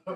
Hey,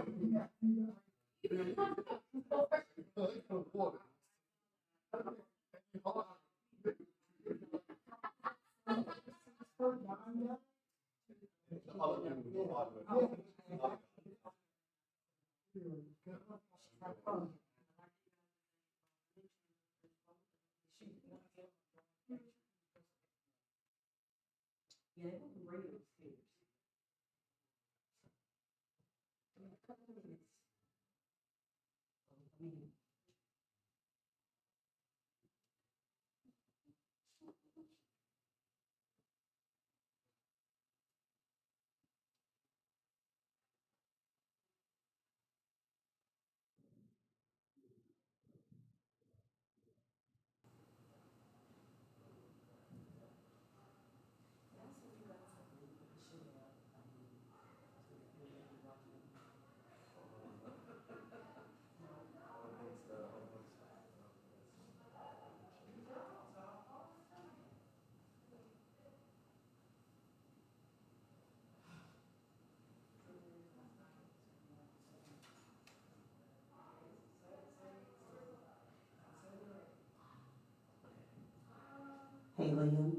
Lynn,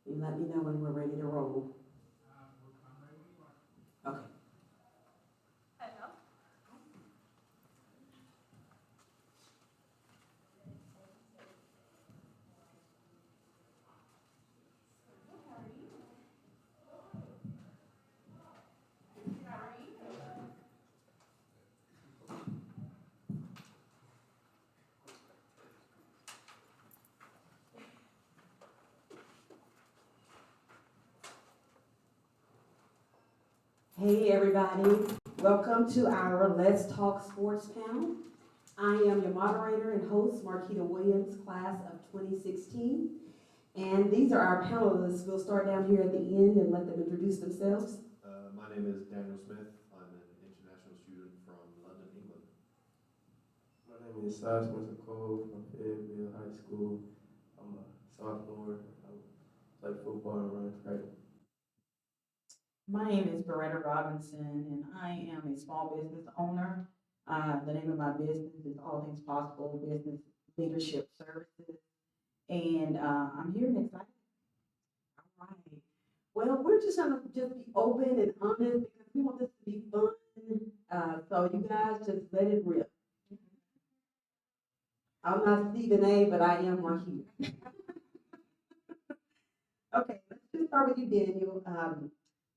you let me know when we're ready to roll. Okay. Hey, everybody. Welcome to our Let's Talk Sports panel. I am your moderator and host, Markeita Williams, class of 2016. And these are our panelists. We'll start down here at the end and let them introduce themselves. My name is Daniel Smith. I'm an international student from London, England. My name is Saj Spencer Cole from Fayetteville High School. I'm a sophomore. I play football and run track. My name is Beretta Robinson, and I am a small business owner. The name of my business is All Things Possible Business Leadership Services, and I'm here and excited. All right. Well, we're just going to just be open and honest because we want this to be fun. So you guys just let it rip. I'm not Stephen A., but I am Markeita. Okay, let's just start with you, Daniel.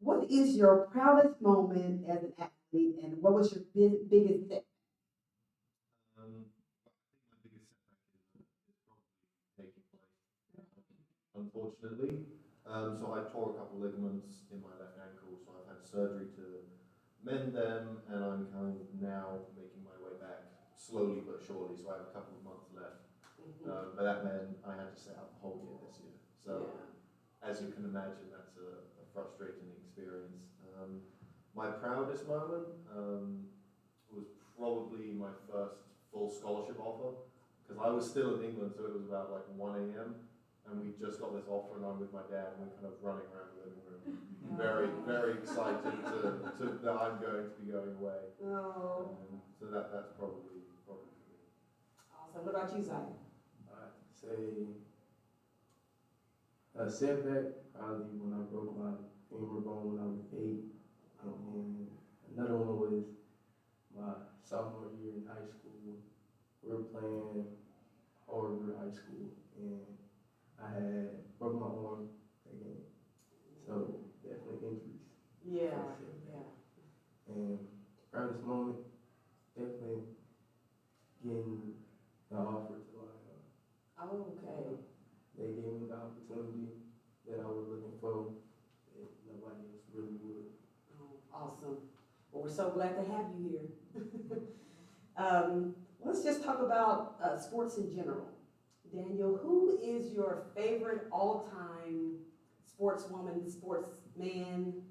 What is your proudest moment as an athlete, and what was your biggest setback? I think my biggest setback is probably taking place, unfortunately. So I tore a couple ligaments in my left ankle, so I've had surgery to mend them, and I'm kind of now making my way back slowly but surely. So I have a couple of months left. But that meant I had to set out the whole year this year. So as you can imagine, that's a frustrating experience. My proudest moment was probably my first full scholarship offer, because I was still in England, so it was about like 1 a.m. and we just got this offer, and I'm with my dad, and we're kind of running around the living room, very, very excited that I'm going to be going away. Oh. So that's probably for me. Awesome. What about you, Zion? I'd say a setback probably when I broke my femur bone when I was 8. And then another one was my sophomore year in high school. We were playing Harvard High School, and I had broke my arm again. So definitely injuries. Yeah. And proudest moment, definitely getting the offer to Lyon. Oh, okay. They gave me the opportunity that I was looking for that nobody else really would. Oh, awesome. Well, we're so glad to have you here. Let's just talk about sports in general. Daniel, who is your favorite all-time sportswoman, sportsman?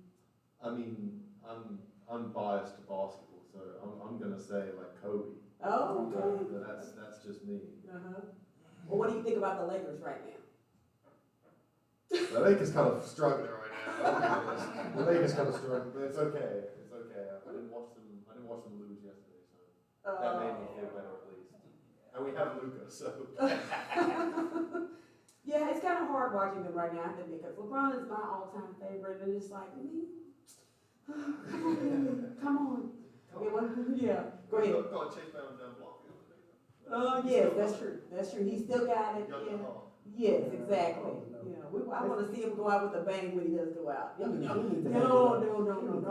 I mean, I'm biased to basketball, so I'm gonna say like Kobe. Oh, okay. But that's just me. Uh-huh. Well, what do you think about the Lakers right now? The Lakers kind of struggling right now. The Lakers kind of struggling, but it's okay. It's okay. I didn't watch them That made me feel better at least. And we have Luca, so. Yeah, it's kind of hard watching them right now, I think, because LeBron is my all-time favorite, and it's like, me? Come on. Yeah, go ahead. Got to chase down the block. Yes, that's true, he still got it, Young yeah. at heart. Yes, exactly, I wanna see him go out with a bang when he does go out. No,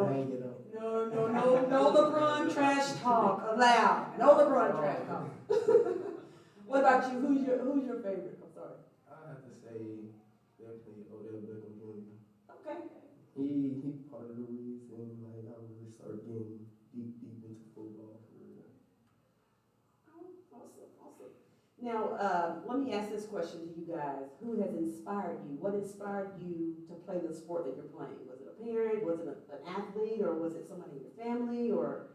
Hang it up. no LeBron trash talk allowed, no LeBron trash talk. What about you, who's your favorite, I'm sorry? I have to say definitely Odell Beckham Jr. Okay. He part of the reason like I really started getting deep into football for real. Oh, awesome. Now, let me ask this question to you guys. Who has inspired you? What inspired you to play the sport that you're playing? Was it a parent? Was it an athlete? Or was it somebody in your family? Or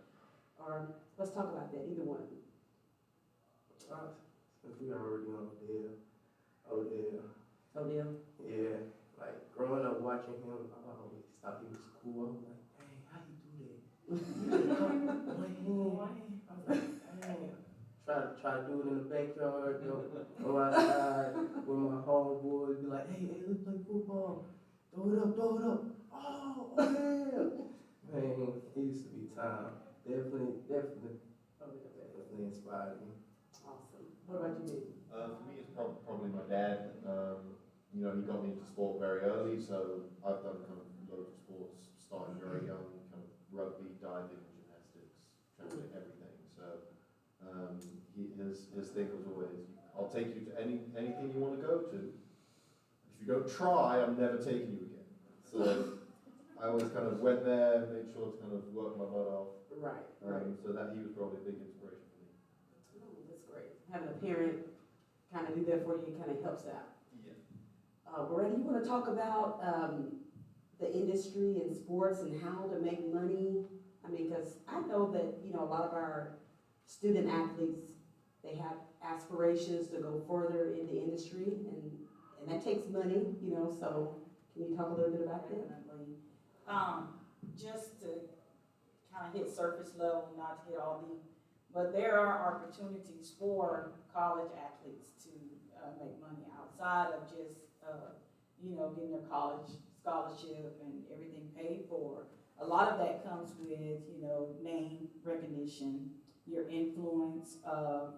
let's talk about that, either one. Since we already know Odell. Odell? Yeah, like growing up watching him, I always thought he was cool. I was like, hey, how you do that? I was like, dang. Try to do it in the backyard, go outside with my homeboys, be like, hey, let's play football. Throw it up. Oh, yeah. Man, it used to be time. Definitely inspired me. Awesome. What about you, Dave? For me, it's probably my dad. He got me into sport very early, so I've done kind of loads of sports, starting very young, kind of rugby, diving, gymnastics, trying everything. So his thing was always, I'll take you to anything you want to go to. If you don't try, I'm never taking you again. So I always kind of went there, made sure to kind of work my butt off. Right. So that he was probably a big inspiration for me. Oh, that's great. Having a parent kind of do that for you kind of helps out. Yeah. Beretta, you want to talk about the industry and sports and how to make money? I mean, because I know that, a lot of our student athletes, they have aspirations to go further in the industry, and that takes money, so can you talk a little bit about that? Definitely. Just to kind of hit surface level, not to hit all deep, but there are opportunities for college athletes to make money outside of just, getting their college scholarship and everything paid for. A lot of that comes with, name recognition, your influence,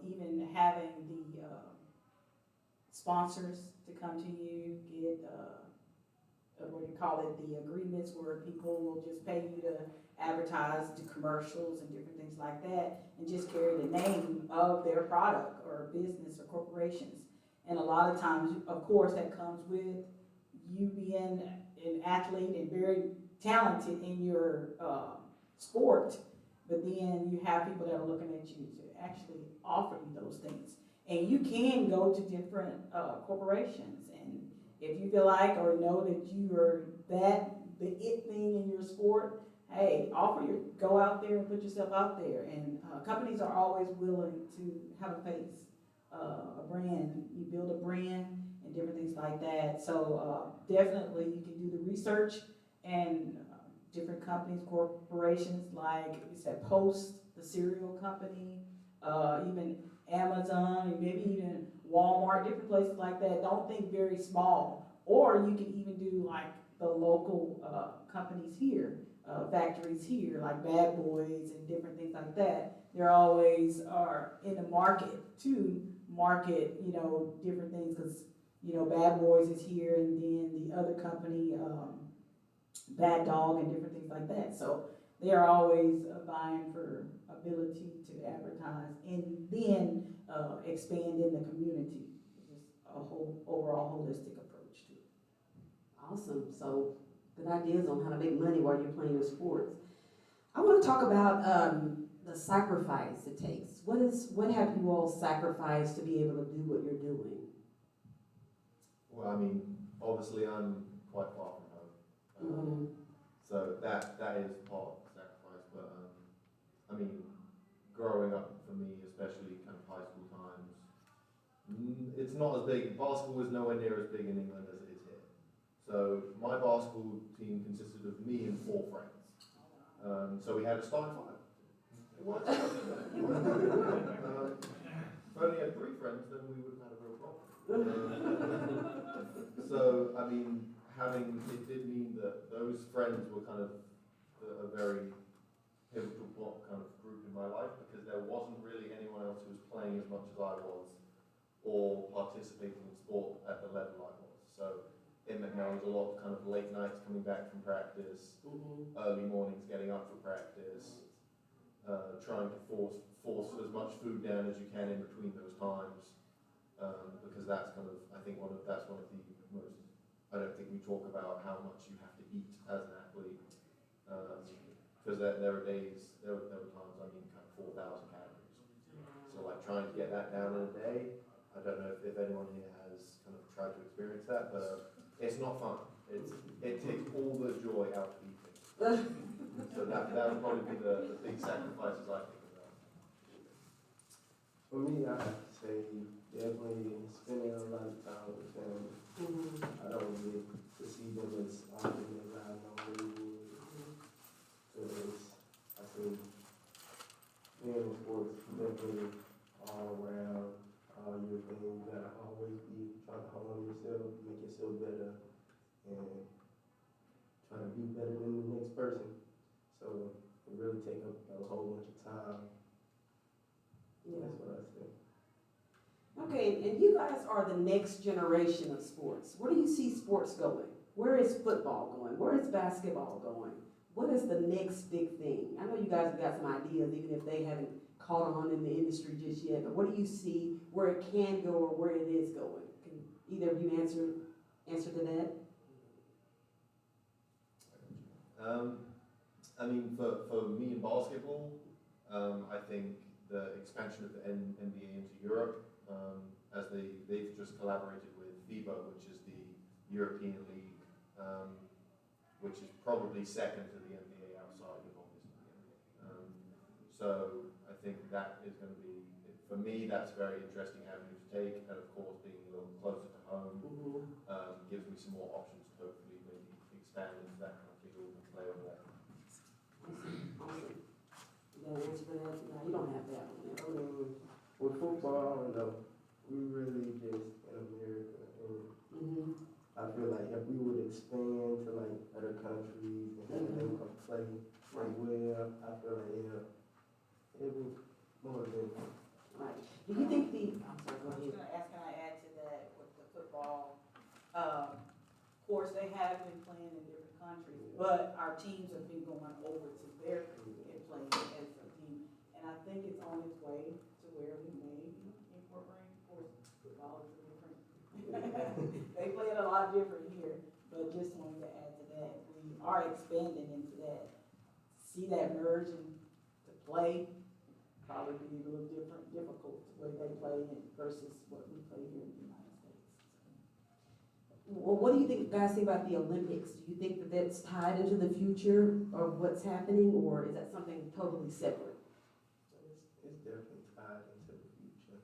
even having the sponsors to come to you, get, what do you call it, the agreements where people will just pay you to advertise, do commercials and different things like that, and just carry the name of their product or business or corporations. And a lot of times, of course, that comes with you being an athlete and very talented in your sport, but then you have people that are looking at you to actually offer you those things. And you can go to different corporations, and if you feel like or know that you are the it thing in your sport, hey, go out there and put yourself out there. And companies are always willing to have a face, a brand. You build a brand and different things like that. So definitely you can do the research, and different companies, corporations like you said, Post, the cereal company, even Amazon, and maybe even Walmart, different places like that. Don't think very small. Or you can even do like the local companies here, factories here, like Bad Boys and different things like that. They're always are in the market to market, different things, because, Bad Boys is here, and then the other company, Bad Dog, and different things like that. So they are always vying for ability to advertise and then expand in the community. Just a whole overall holistic approach to it. Awesome. So good ideas on how to make money while you're playing your sports. I want to talk about the sacrifice it takes. What have you all sacrificed to be able to do what you're doing? Well, I mean, obviously I'm quite far from home. So that is part of the sacrifice, but I mean, growing up for me, especially kind of high school times, it's not as big. Basketball is nowhere near as big in England as it is here. So my basketball team consisted of me and 4 friends. So we had a starting 5. What? If I only had 3 friends, then we would have had a real problem. So, I mean, it did mean that those friends were kind of a very pivotal kind of group in my life, because there wasn't really anyone else who was playing as much as I was or participating in sport at the level I was. So it meant there was a lot of kind of late nights coming back from practice, early mornings getting up for practice, trying to force as much food down as you can in between those times, because that's kind of, I think that's one of the most, I don't think we talk about how much you have to eat as an athlete, because there were days, there were times, I mean, kind of 4,000 calories. So like trying to get that down in a day, I don't know if anyone here has kind of tried to experience that, but it's not fun. It takes all the joy out of eating. So that would probably be the big sacrifices I think about. For me, I have to say, definitely spending a lot of time with family. I don't get to see them as often as I normally would. Because I think being in sports, definitely all around, all your thing, you gotta always be trying to hone yourself, make yourself better, and try to be better than the next person. So it really take up a whole bunch of time. Yeah. That's what I say. Okay, and you guys are the next generation of sports. Where do you see sports going? Where is football going? Where is basketball going? What is the next big thing? I know you guys have got some ideas, even if they haven't caught on in the industry just yet, but what do you see where it can go or where it is going? Can either of you answer to that? I mean, for me in basketball, I think the expansion of the NBA into Europe, as they've just collaborated with FIBA, which is the European League, which is probably second to the NBA outside of obviously the NBA. So I think that is going to be, for me, that's a very interesting avenue to take, and of course being a little closer to home gives me some more options to hopefully maybe expand into that kind of field and play over there. Awesome. You got an answer for that? No, you don't have that one. I mean, with football, no, we really just in America, and I feel like if we would expand to like other countries and have them come play as well, I feel like it would more than. Right. Do you think I'm sorry, go I was ahead. gonna ask, can I add to that with the football? Of course, they have been playing in different countries, but our teams have been going over to their country and playing as a team. And I think it's on its way to where we may incorporate, of course, football is different. They play it a lot different here, but just wanted to add to that. We are expanding into that. See that merge and to play probably be a little difficult the way they play it versus what we play here in the United States. Well, what do you think, guys, think about the Olympics? Do you think that that's tied into the future of what's happening, or is that something totally separate? It's definitely tied into the future.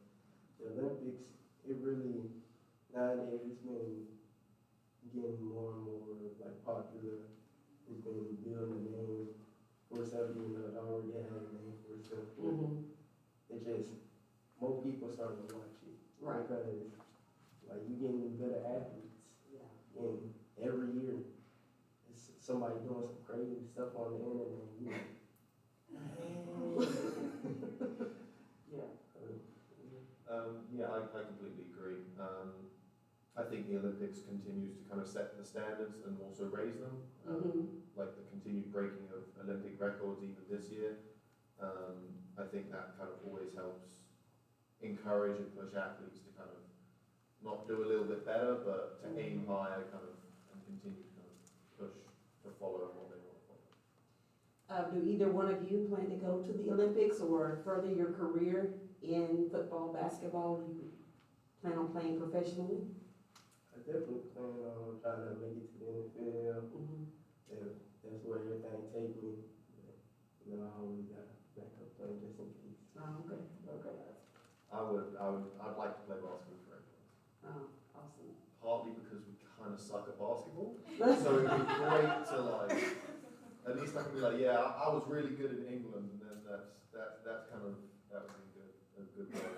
The Olympics, it really, nowadays, it's been getting more and more like popular. It's been building a name for itself, even though it already had a name for itself. It just, more people starting to watch it. Right. Because, like, you getting better athletes. Yeah. And every year, it's somebody doing some crazy stuff on the internet. And you like, Yeah. Yeah, I completely agree. I think the Olympics continues to kind of set the standards and also raise them. Like the continued breaking of Olympic records even this year. I think that kind of always helps encourage and push athletes to kind of not do a little bit better, but to aim higher kind of and continue to kind of push to follow what they want to follow. Do either one of you plan to go to the Olympics or further your career in football, basketball? Do you plan on playing professionally? I definitely plan on trying to make it to the NFL. That's where everything take me. But, you know, I always got a backup plan just in case. Oh, okay. I'd like to play basketball forever. Oh, awesome. Partly because we kind of suck at basketball, so it'd be great to like, at least I can be like, yeah, I was really good in England, and then that that would be a good goal.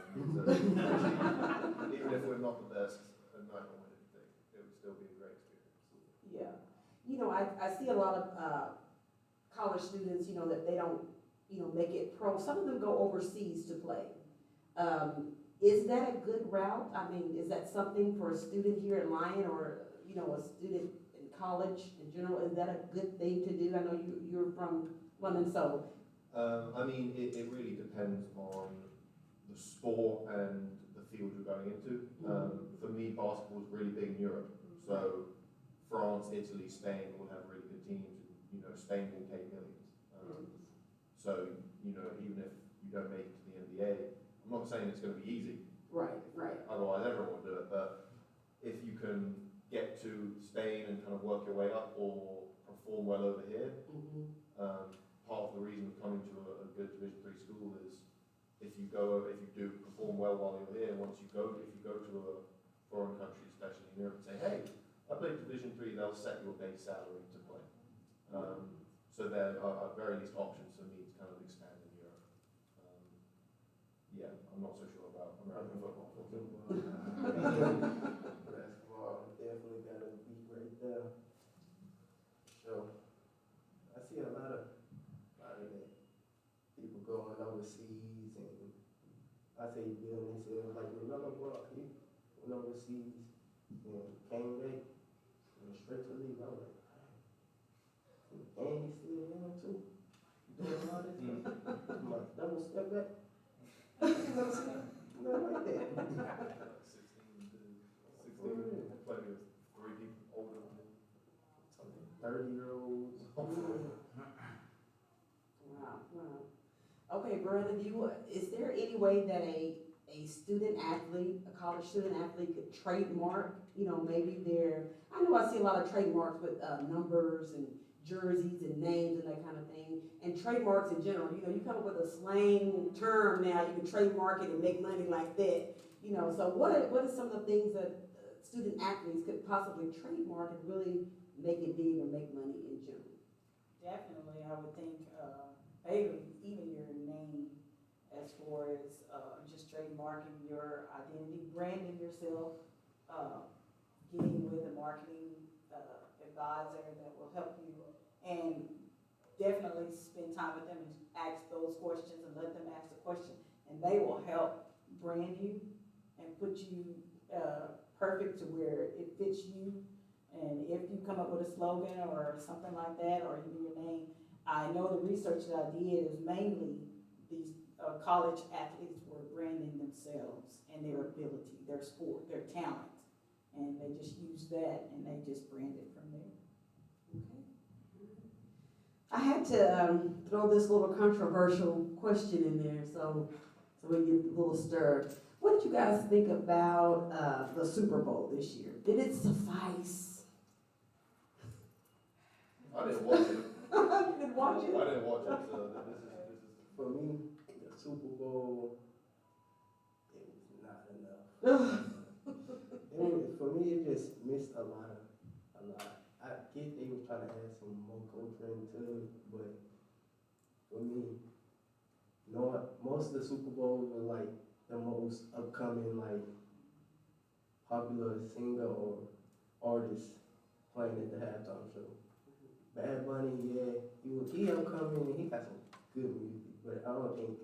Even if we're not the best and might not win anything, it would still be a great experience. Yeah. You know, I see a lot of college students, you know, that they don't, you know, make it pro. Some of them go overseas to play. Is that a good route? I mean, is that something for a student here at Lyon or, you know, a student in college in general? Is that a good thing to do? I know you're from London, so. I mean, it really depends on the sport and the field you're going into. For me, basketball is really big in Europe. So France, Italy, Spain will have really good teams. You know, Spain will pay millions. So, you know, even if you don't make it to the NBA, I'm not saying it's going to be easy. Right, right. Otherwise, everyone will do it. But if you can get to Spain and kind of work your way up or perform well over here, part of the reason of coming to a good Division 3 school is if you do perform well while you're here, if you go to a foreign country, especially in Europe, and say, hey, I played Division 3, they'll set your base salary to play. So there are at very least options for me to kind of expand in Europe. Yeah, I'm not so sure about American football. Basketball definitely got a beat right there. So I see a lot of that people going overseas and I say building themselves like remember bro, he went overseas and came back and straight to league. I was like, and he's still young too. Doing all this stuff. I'm like, double step back. You know what I'm saying? Nothing like that. 16, plenty of 3 people older than me. 30-year-olds. Wow. Okay, Brandon, is there any way that a student athlete, a college student athlete could trademark, you know, maybe I know I see a lot of trademarks with numbers and jerseys and names and that kind of thing, and trademarks in general. You know, you come up with a slang term now, you can trademark it and make money like that. You know, so what are some of the things that student athletes could possibly trademark and really make it big or make money in general? Definitely, I would think, even your name, as far as just trademarking your identity, branding yourself, getting with a marketing advisor that will help you, and definitely spend time with them and ask those questions and let them ask the question, and they will help brand you and put you perfect to where it fits you. And if you come up with a slogan or something like that, or even your name, I know the research that I did is mainly these college athletes were branding themselves and their ability, their sport, their talent. And they just use that and they just brand it from there. Okay. I had to throw this little controversial question in there so we get a little stirred. What did you guys think about the Super Bowl this year? Did it suffice? I didn't watch it. You didn't watch it? I didn't watch it, so this is For me, the Super Bowl, it was not enough. For me, it just missed a lot. I get they was trying to add some more culture into it, but for me, knowing most of the Super Bowls were like the most upcoming, like popular singer or artist playing at the halftime show. Bad Bunny, yeah, he upcoming and he got some good music, but I don't think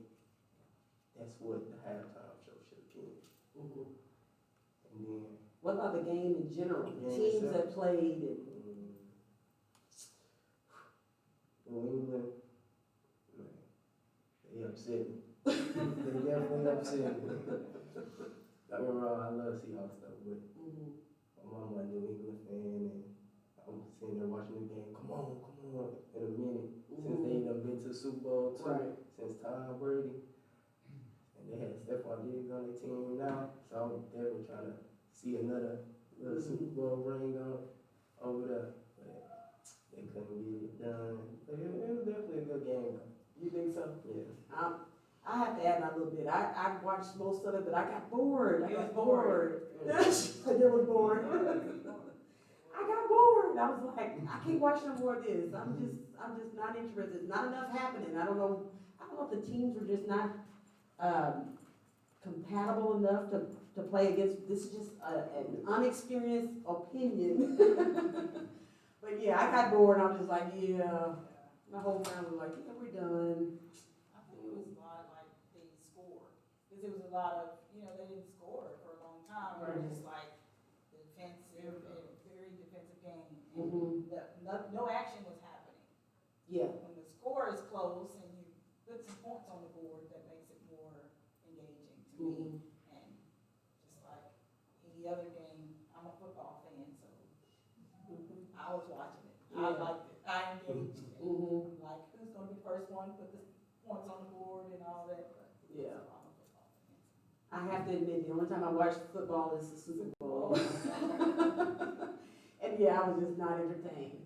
that's what the halftime show should have been. And then What about the game in general? The Game teams itself? that played and New England, man, they upset me. They definitely upset me. Don't get me wrong, I love Seahawks stuff, but my mama a New England fan, and I'm sitting there watching the game. Come on, in a minute. Since they done been to the Super Bowl too, Right. since Tom Brady, and they had Stephon Diggs on their team now, so I'm definitely trying to see another little Super Bowl ring on over there. They couldn't get it done. But it was definitely a good game though. you think so? Yeah. I have to add my little bit. I watched most of it, but I got bored. I You got was bored. I was bored. I got bored. I was like, I can't watch no more of this. I'm just not interested. Not enough happening. I don't know if the teams were just not compatible enough to play against, this is just an unexperienced opinion. But yeah, I got bored, and I was just like, yeah, my whole family was like, yeah, we're done. I think it was a lot like they scored, because it was a lot of, they didn't score for a long time, or just like defensive and very defensive game. Mhm. No action was happening. Yeah, When the score is close and you put some points on the board, that makes it more engaging to me. Mhm. And just like any other game, I'm a football fan, so Mhm. I was watching it. I Yeah. liked it. I engaged. Mhm. Like, who's gonna be the first one, put the points on the board and all that, but. Yeah. So I'm a football fan. I have to admit, the only time I watch football is the Super Bowl. And yeah, I was just not entertained.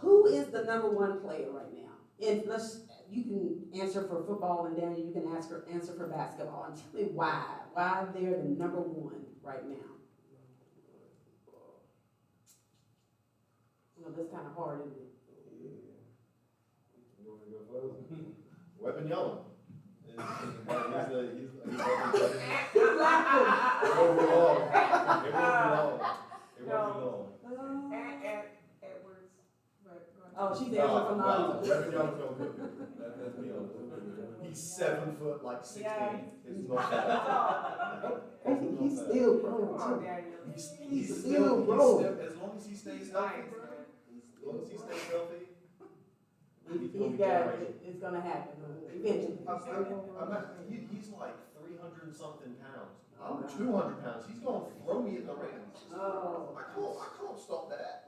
Who is the number one player right now? And you can answer for football, and Daniel, you can answer for basketball, and tell me why. Why they're the number one right now? Well, that's kind of hard, isn't it? You want to go first? Weapon Yellow. He's He's laughing. It won't be long. It won't be long. It won't be long. Edwards, but. Oh, she's answering from the audience. Weapon Yellow's gonna cook it. Let's be honest. He's 7 foot, like 16. It's not that. He's still growing too. He's still growing. As long as he stays healthy, bro. As long as he stays healthy. He's got, it's gonna happen eventually. He's like 300 and something pounds. I'm 200 pounds. He's gonna throw me in the ring. Oh. I can't stop that.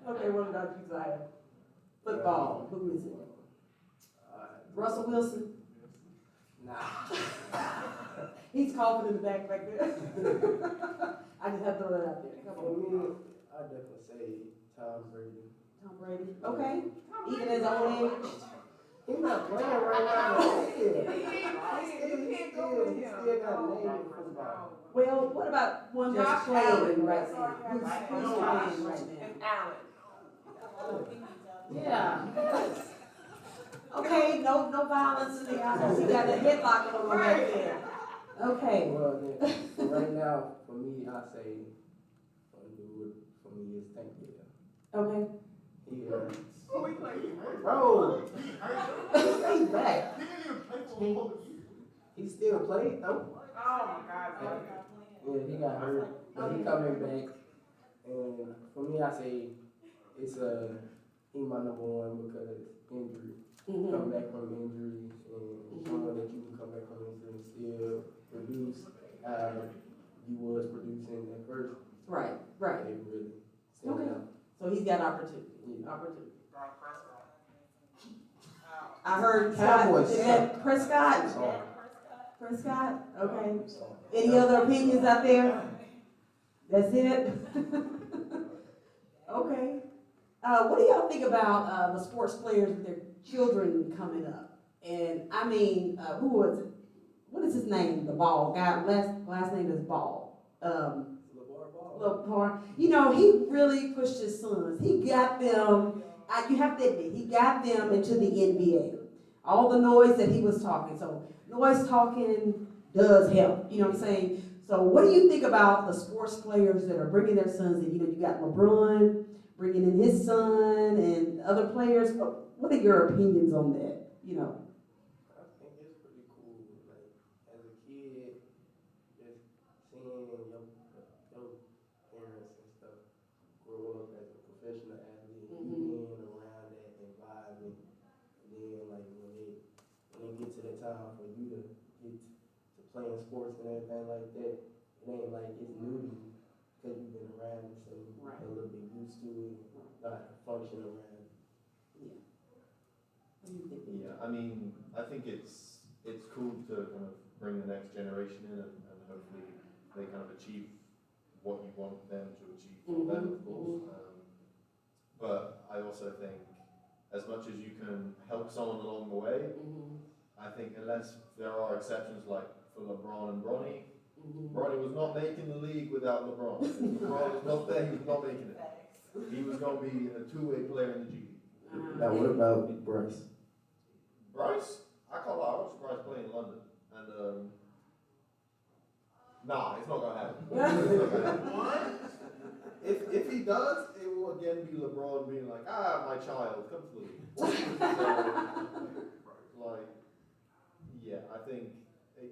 Okay, what about you, Zaya? Football, who is it? Russell Wilson? Nah. He's coughing in the back right there. I just have to throw that out there. Come For on. me, I definitely say Tom Brady. Tom Brady, okay, even his old age? He's not playing right now. He still got a name in football. Well, what about one that's playing right now? Who's playing right now? Yeah. Okay, no violence in the house. You got a headlock on right there. Okay. Well, then, right now, for me, I say, for me, is Tank Hill. Okay. He bro, he's back. He still played though. Oh my God. Yeah, he got hurt, but he coming back. And for me, I say it's he my number one because injury. Mhm. Come back from injury and someone that you can come back from injury and still produce you was producing at first. Right, right. They really stand Okay. out. So he's got opportunity. Yeah. Opportunity. I heard Cowboys. Is that Prescott? So, Prescott? Okay. so, Any other opinions out there? That's it? Okay. What do y'all think about the sports players with their children coming up? And I mean, who was it? What is his name? The Ball guy. Last name is Ball. LeVar. You know, he really pushed his sons. He got them. You have to admit, he got them into the NBA. All the noise that he was talking. So noise talking does help. You know what I'm saying? So what do you think about the sports players that are bringing their sons in? You know, you got LeBron bringing in his son and other players. What are your opinions on that? You know. I think it's pretty cool. Like as a kid, just seeing your parents and stuff grow up as a professional athlete, and being around that environment, and then like when they get to the time for you to get to playing sports and everything like that, it ain't like it's new to you because you've been around it, so you're a little bit used to it, not function around it. Yeah. What do you think? Yeah, I mean, I think it's cool to kind of bring the next generation in and hopefully they kind of achieve what you want them to achieve for them, of course. But I also think as much as you can help someone along the way, I think unless there are exceptions like for LeBron and Bronny, Bronny was not making the league without LeBron. If LeBron was not there, he was not making it. He was going to be a two-way player in the G League. Now what about Bryce? Bryce, I can't lie, I watched Bryce play in London, and nah, it's not gonna happen. It's not gonna happen. What? If he does, it will again be LeBron being like, my child, come to the league. So, like, yeah, I think,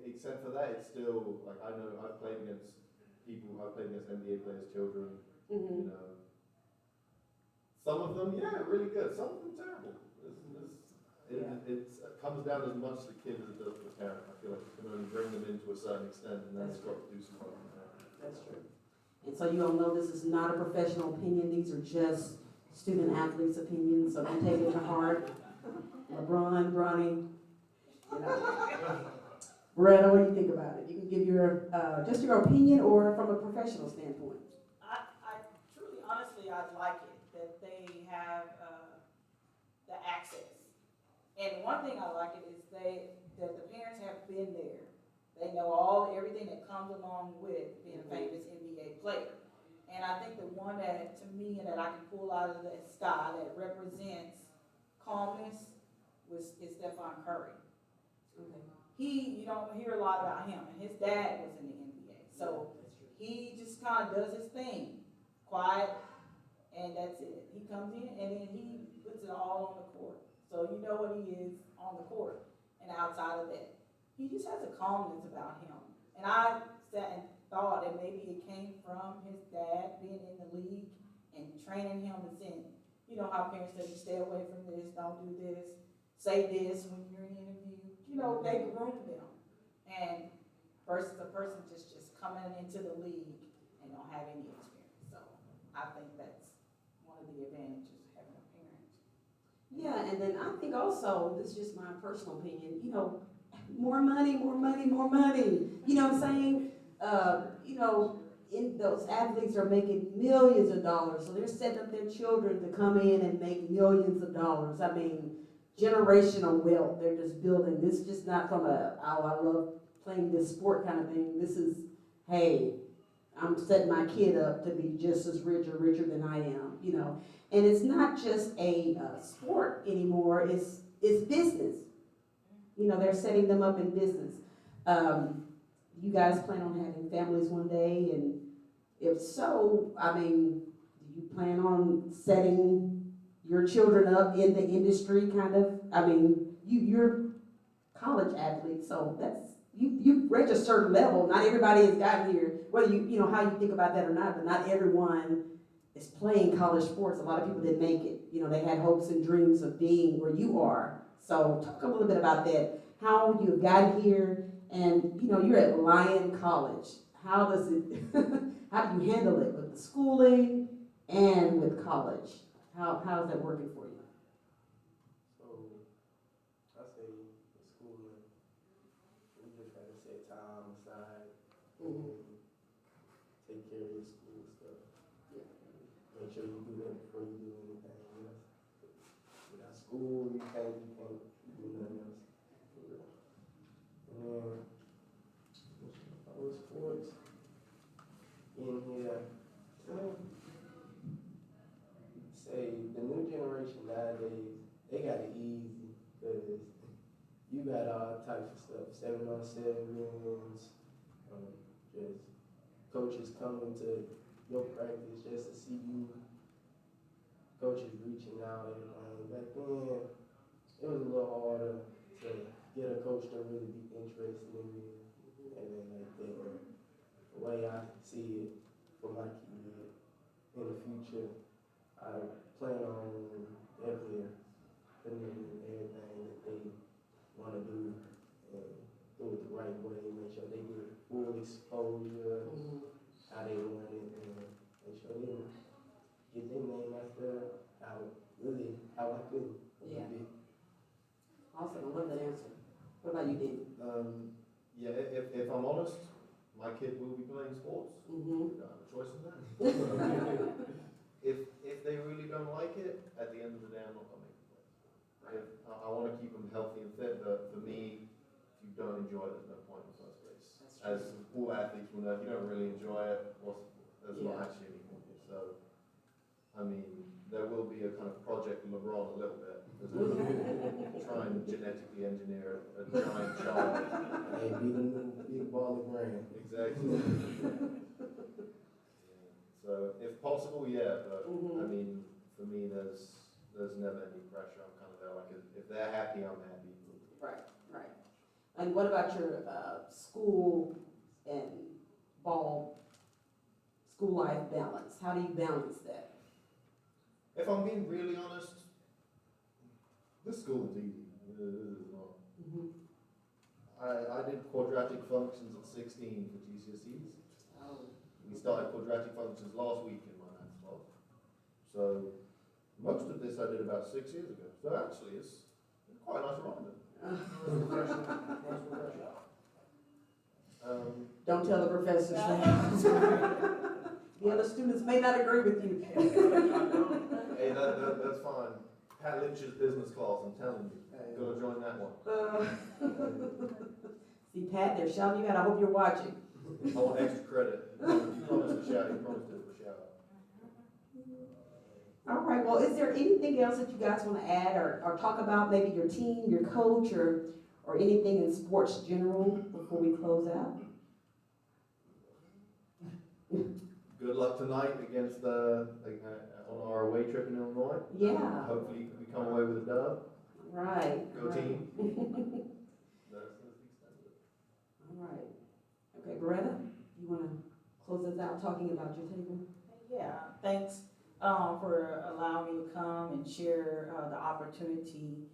except for that, it's still, like, I know I've played against NBA players' children, you know. Some of them, yeah, really good. Some of them terrible. It comes down as much to the kid as it does to the parent. I feel like you can only bring them in to a certain extent, and then it's got to do some work. That's true. And so you all know this is not a professional opinion. These are just student athletes' opinions, so don't take it to heart. LeBron, Bronny, you know. Loretta, what do you think about it? You can give your, just your opinion or from a professional standpoint. I truly, honestly, I like it, that they have, the access. And one thing I like it is that the parents have been there. They know everything that comes along with being a famous NBA player. And I think the one that, to me, that I can pull out of the sky that represents calmness is Stephon Curry. Okay. You don't hear a lot about him, and his dad was in the NBA. So he just kind of does his thing, quiet, and that's it. He comes in, and then he puts it all on the court. So you know what he is on the court, and outside of that. He just has a calmness about him. And I sat and thought that maybe it came from his dad being in the league and training him and saying, you know how parents say, stay away from this, don't do this, say this when you're in an interview. You know, they groom them. And versus a person just coming into the league and don't have any experience. So I think that's one of the advantages of having a parent. Yeah, and then I think also, this is just my personal opinion, you know, more money, more money, more money. You know what I'm saying? You know, those athletes are making millions of dollars, so they're setting up their children to come in and make millions of dollars. I mean, generational wealth they're just building. This is just not from I love playing this sport kind of thing. This is, hey, I'm setting my kid up to be just as rich or richer than I am, you know. And it's not just a sport anymore, it's business. You know, they're setting them up in business. You guys plan on having families one day? And if so, I mean, do you plan on setting your children up in the industry kind of? I mean, you're college athletes, so that's, you've reached a certain level. Not everybody has gotten here, whether you know how you think about that or not, but not everyone is playing college sports. A lot of people didn't make it. You know, they had hopes and dreams of being where you are. So talk a little bit about that, how you got here, and you know, you're at Lyon College. How does it, how do you handle it with the schooling and with college? How is that working for you? So, I say the schooling, we just gotta set time aside and take care of your school stuff. Yeah. Make sure you do that before you do anything else. Without school, you can't do nothing else. And then, other sports, in here, say the new generation nowadays, they got it easy because you got all types of stuff, 7-on-7s, just coaches coming to your practice just to see you, coaches reaching out, everything. Back then, it was a little harder to get a coach to really be interested in you, and then like that. The way I see it for my kid in the future, I plan on definitely putting them in everything that they want to do and do it the right way, make sure they get full exposure, how they want it, and make sure they get their name out there, how I could. Yeah. Awesome, I love that answer. What about you, Danny? Yeah, if I'm honest, my kid will be playing sports. I don't have a choice in that. If they really don't like it, at the end of the day, I'm not going to make them play sport. I want to keep them healthy and fit, but for me, if you don't enjoy it, there's no point in the first place. As all athletes will know, if you don't really enjoy it, there's not actually any point. So, I mean, there will be a kind of Project LeBron a little bit. try and genetically engineer a giant child. Hey, beat them big ball of grand. Exactly. So if possible, yeah, but I mean, for me, there's never any pressure. I'm kind of there, like, if they're happy, I'm happy. Right, right. And what about your school and school life balance? How do you balance that? If I'm being really honest, this school is easy. It is not. I did quadratic functions at 16 for GCSEs. Oh. We started quadratic functions last week in my maths class. So most of this I did about 6 years ago. So actually it's quite a nice reminder. Don't tell the professors that. The other students may not agree with you. Hey, that's fine. Pat Lynch's business class, I'm telling you. Gotta join that one. See, Pat, they're shouting you out. I hope you're watching. I want extra credit. Promise to shout. He promised it for shout out. All right, well, is there anything else that you guys want to add or talk about, maybe your team, your coach, or anything in sports general before we close out? Good luck tonight against on our away trip in Illinois. Yeah. Hopefully we come away with a dub. Right. Go team. That's the extent of it. All right. Okay, Beretta, you want to close us out talking about your table? Yeah, thanks for allowing me to come and share the opportunity.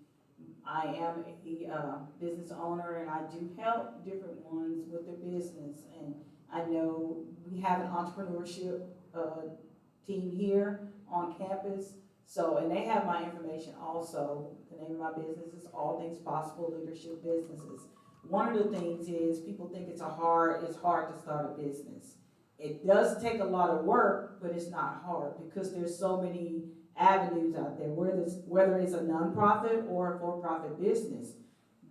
I am a business owner, and I do help different ones with their business. And I know we have an entrepreneurship team here on campus. So, and they have my information also. The name of my business is All Things Possible Leadership Businesses. One of the things is people think it's hard to start a business. It does take a lot of work, but it's not hard because there's so many avenues out there, whether it's a nonprofit or a for-profit business.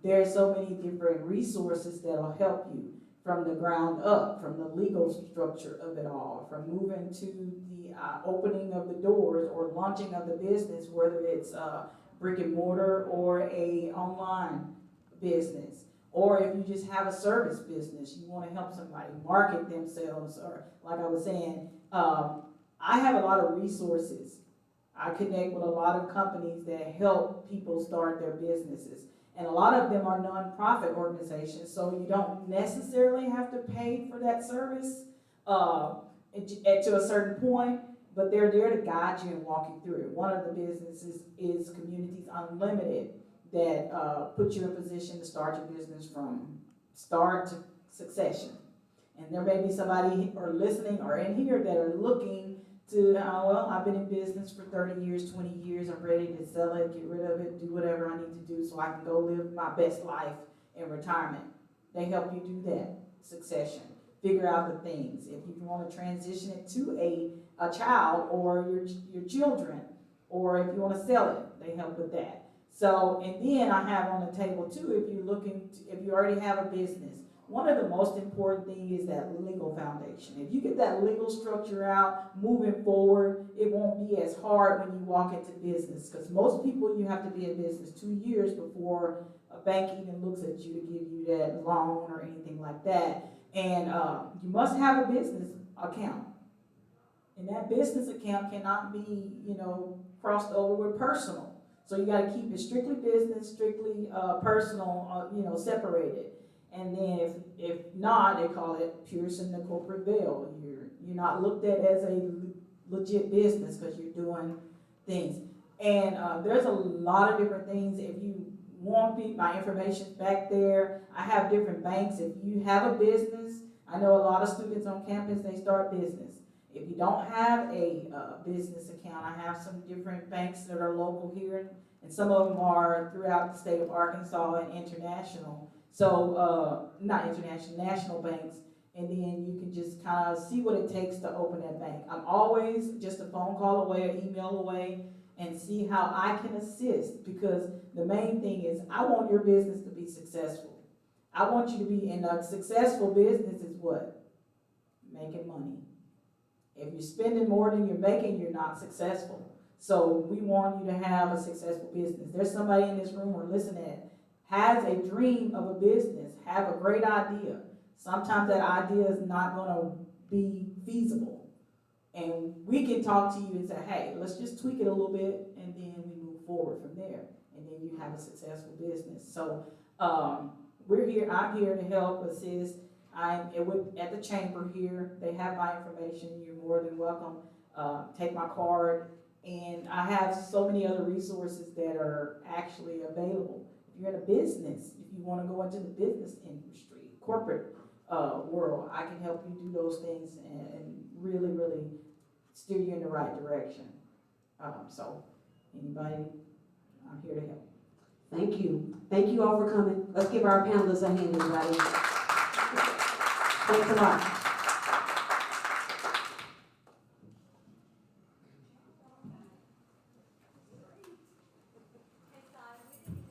There's so many different resources that'll help you from the ground up, from the legal structure of it all, from moving to the opening of the doors or launching of the business, whether it's brick and mortar or a online business. Or if you just have a service business, you want to help somebody market themselves, or like I was saying, I have a lot of resources. I connect with a lot of companies that help people start their businesses. And a lot of them are nonprofit organizations, so you don't necessarily have to pay for that service to a certain point, but they're there to guide you and walk you through it. One of the businesses is Communities Unlimited, that puts you in a position to start your business from start to succession. And there may be somebody or listening or in here that are looking to, well, I've been in business for 30 years, 20 years, I'm ready to sell it, get rid of it, do whatever I need to do so I can go live my best life in retirement. They help you do that, succession. Figure out the things. If you want to transition it to a child or your children, or if you want to sell it, they help with that. So, and then I have on the table too, if you already have a business, one of the most important things is that legal foundation. If you get that legal structure out, moving forward, it won't be as hard when you walk into business. Because most people, you have to be in business 2 years before a bank even looks at you to give you that loan or anything like that. And you must have a business account. And that business account cannot be, crossed over with personal. So you got to keep it strictly business, strictly personal, separated. And then if not, they call it piercing the corporate veil. You're not looked at as a legit business because you're doing things. And there's a lot of different things. If you want my information's back there. I have different banks. If you have a business, I know a lot of students on campus, they start business. If you don't have a business account, I have some different banks that are local here, and some of them are throughout the state of Arkansas and international. So, not international, national banks, and then you can just kind of see what it takes to open that bank. I'm always just a phone call away, an email away, and see how I can assist, because the main thing is I want your business to be successful. I want you to be in a successful business is what? Making money. If you're spending more than you're making, you're not successful. So we want you to have a successful business. There's somebody in this room or listening that has a dream of a business, have a great idea. Sometimes that idea is not gonna be feasible. And we can talk to you and say, hey, let's just tweak it a little bit, and then we move forward from there. And then you have a successful business. So, we're here, I'm here to help assist. I'm at the chamber here. They have my information. You're more than welcome. Take my card. And I have so many other resources that are actually available. If you're in a business, if you want to go into the business industry, corporate world, I can help you do those things and really, really steer you in the right direction. So, anybody, I'm here to help. Thank you. Thank you all for coming. Let's give our panelists a hand, everybody. Thanks a lot.